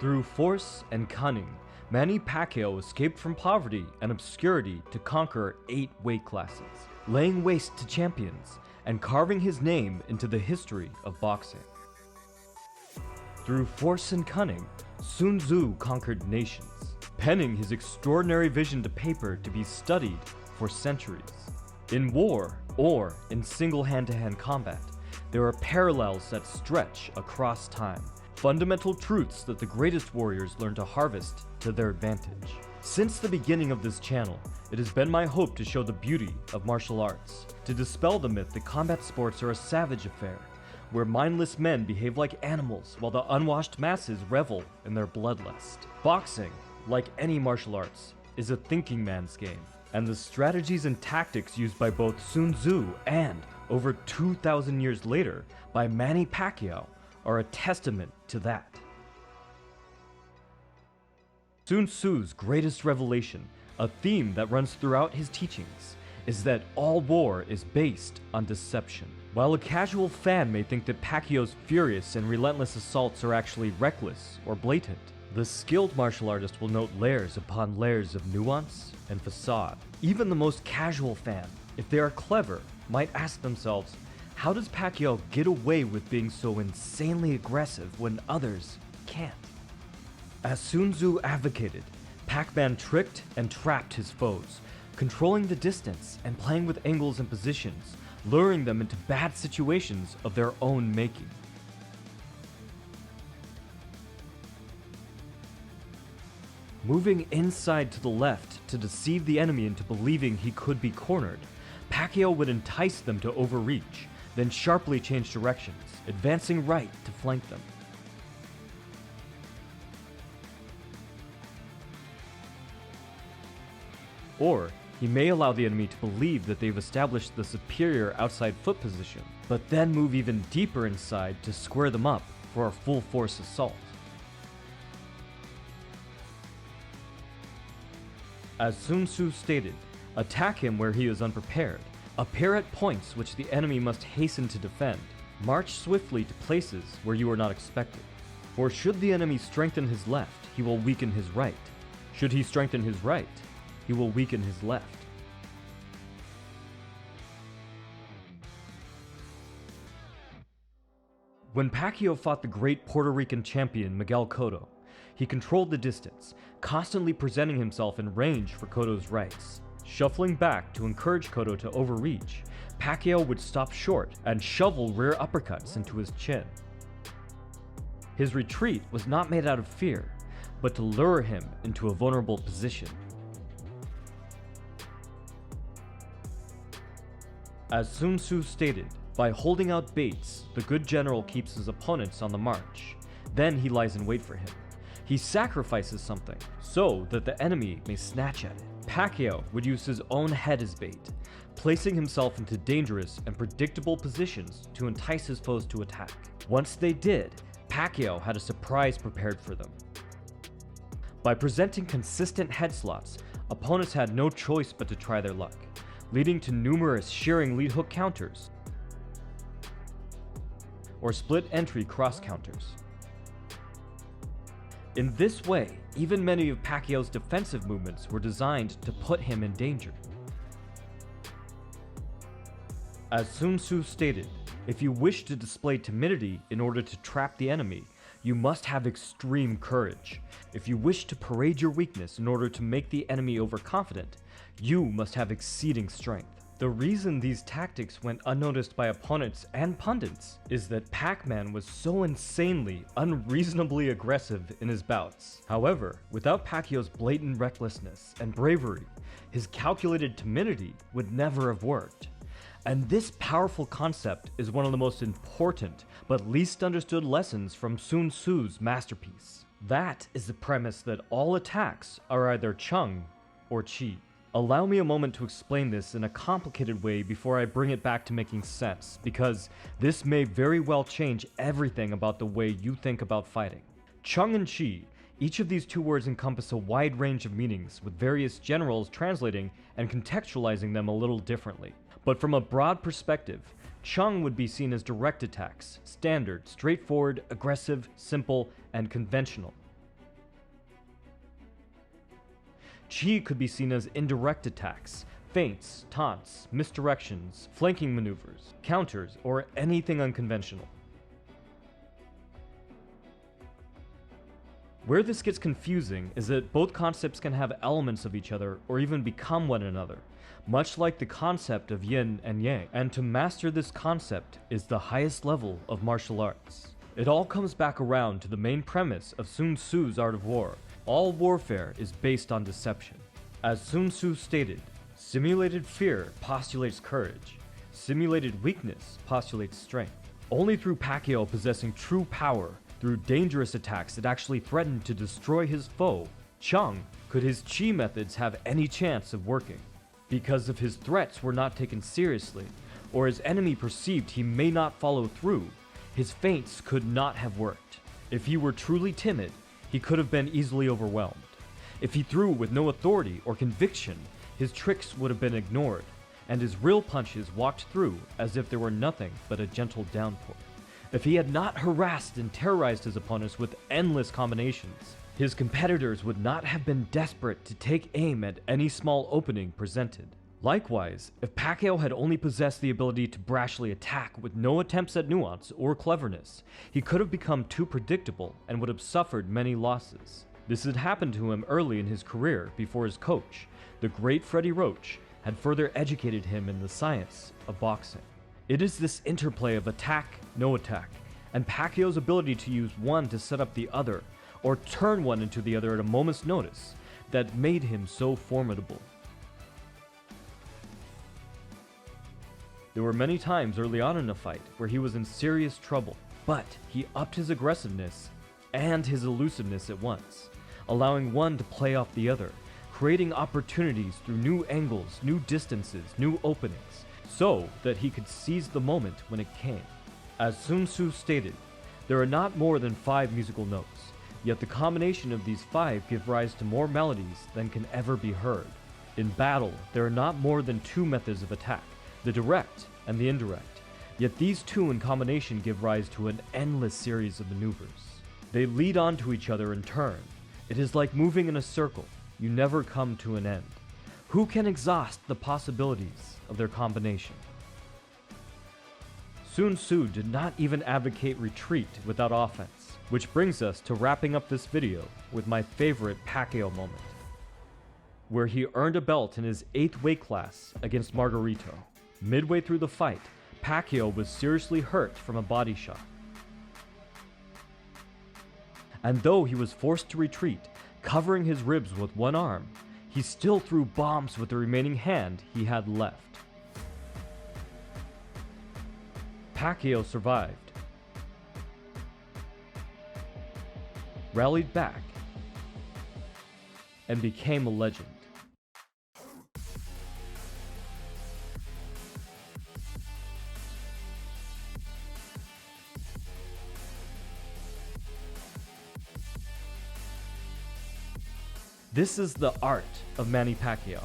Through force and cunning, Manny Pacquiao escaped from poverty and obscurity to conquer 8 weight classes, laying waste to champions and carving his name into the history of boxing. Through force and cunning, Sun Tzu conquered nations, penning his extraordinary vision to paper to be studied for centuries. In war, or in single hand-to-hand combat, there are parallels that stretch across time, fundamental truths that the greatest warriors learn to harvest to their advantage. Since the beginning of this channel, it has been my hope to show the beauty of martial arts, to dispel the myth that combat sports are a savage affair, where mindless men behave like animals while the unwashed masses revel in their bloodlust. Boxing, like any martial arts, is a thinking man's game, and the strategies and tactics used by both Sun Tzu and, over 2,000 years later, by Manny Pacquiao are a testament to that. Sun Tzu's greatest revelation, a theme that runs throughout his teachings, is that all war is based on deception. While a casual fan may think that Pacquiao's furious and relentless assaults are actually reckless or blatant, the skilled martial artist will note layers upon layers of nuance and facade. Even the most casual fan, if they are clever, might ask themselves, how does Pacquiao get away with being so insanely aggressive when others can't? As Sun Tzu advocated, Pac-Man tricked and trapped his foes, controlling the distance and playing with angles and positions, luring them into bad situations of their own making. Moving inside to the left to deceive the enemy into believing he could be cornered, Pacquiao would entice them to overreach, then sharply change directions, advancing right to flank them. Or, he may allow the enemy to believe that they've established the superior outside foot position, but then move even deeper inside to square them up for a full force assault. As Sun Tzu stated, attack him where he is unprepared, appear at points which the enemy must hasten to defend, march swiftly to places where you are not expected. For should the enemy strengthen his left, he will weaken his right. Should he strengthen his right, he will weaken his left. When Pacquiao fought the great Puerto Rican champion Miguel Cotto, he controlled the distance, constantly presenting himself in range for Cotto's rights. Shuffling back to encourage Cotto to overreach, Pacquiao would stop short and shovel rear uppercuts into his chin. His retreat was not made out of fear, but to lure him into a vulnerable position. As Sun Tzu stated, by holding out baits, the good general keeps his opponents on the march. Then he lies in wait for him. He sacrifices something, so that the enemy may snatch at it. Pacquiao would use his own head as bait, placing himself into dangerous and predictable positions to entice his foes to attack. Once they did, Pacquiao had a surprise prepared for them. By presenting consistent head slots, opponents had no choice but to try their luck, leading to numerous shearing lead hook counters or split entry cross counters. In this way, even many of Pacquiao's defensive movements were designed to put him in danger. As Sun Tzu stated, if you wish to display timidity in order to trap the enemy, you must have extreme courage. If you wish to parade your weakness in order to make the enemy overconfident, you must have exceeding strength. The reason these tactics went unnoticed by opponents and pundits is that Pac-Man was so insanely, unreasonably aggressive in his bouts. However, without Pacquiao's blatant recklessness and bravery, his calculated timidity would never have worked. And this powerful concept is one of the most important but least understood lessons from Sun Tzu's masterpiece. That is the premise that all attacks are either Chong or Chi. Allow me a moment to explain this in a complicated way before I bring it back to making sense, because this may very well change everything about the way you think about fighting. Chong and Chi, each of these two words encompass a wide range of meanings, with various generals translating and contextualizing them a little differently. But from a broad perspective, Chong would be seen as direct attacks, standard, straightforward, aggressive, simple, and conventional. Chi could be seen as indirect attacks, feints, taunts, misdirections, flanking maneuvers, counters, or anything unconventional. Where this gets confusing is that both concepts can have elements of each other or even become one another, much like the concept of yin and yang, and to master this concept is the highest level of martial arts. It all comes back around to the main premise of Sun Tzu's Art of War. All warfare is based on deception. As Sun Tzu stated, simulated fear postulates courage, simulated weakness postulates strength. Only through Pacquiao possessing true power, through dangerous attacks that actually threatened to destroy his foe, Chong, could his Chi methods have any chance of working. Because if his threats were not taken seriously, or his enemy perceived he may not follow through, his feints could not have worked. If he were truly timid, he could have been easily overwhelmed. If he threw with no authority or conviction, his tricks would have been ignored, and his real punches walked through as if there were nothing but a gentle downpour. If he had not harassed and terrorized his opponents with endless combinations, his competitors would not have been desperate to take aim at any small opening presented. Likewise, if Pacquiao had only possessed the ability to brashly attack with no attempts at nuance or cleverness, he could have become too predictable and would have suffered many losses. This had happened to him early in his career before his coach, the great Freddie Roach, had further educated him in the science of boxing. It is this interplay of attack, no attack, and Pacquiao's ability to use one to set up the other, or turn one into the other at a moment's notice, that made him so formidable. There were many times early on in a fight where he was in serious trouble, but he upped his aggressiveness and his elusiveness at once, allowing one to play off the other, creating opportunities through new angles, new distances, new openings, so that he could seize the moment when it came. As Sun Tzu stated, there are not more than 5 musical notes, yet the combination of these 5 give rise to more melodies than can ever be heard. In battle, there are not more than 2 methods of attack, the direct and the indirect, yet these 2 in combination give rise to an endless series of maneuvers. They lead on to each other in turn. It is like moving in a circle, you never come to an end. Who can exhaust the possibilities of their combination? Sun Tzu did not even advocate retreat without offense, which brings us to wrapping up this video with my favorite Pacquiao moment, where he earned a belt in his 8th weight class against Margarito. Midway through the fight, Pacquiao was seriously hurt from a body shot. And though he was forced to retreat, covering his ribs with one arm, he still threw bombs with the remaining hand he had left. Pacquiao survived, rallied back, and became a legend. This is the art of Manny Pacquiao,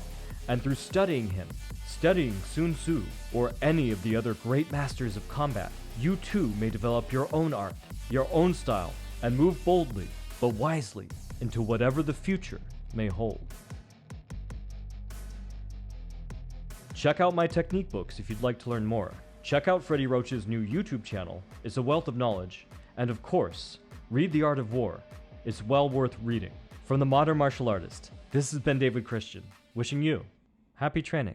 and through studying him, studying Sun Tzu, or any of the other great masters of combat, you too may develop your own art, your own style, and move boldly, but wisely, into whatever the future may hold. Check out my technique books if you'd like to learn more. Check out Freddie Roach's new YouTube channel, it's a wealth of knowledge, and of course, read The Art of War, it's well worth reading. From the Modern Martial Artist, this has been David Christian, wishing you happy training.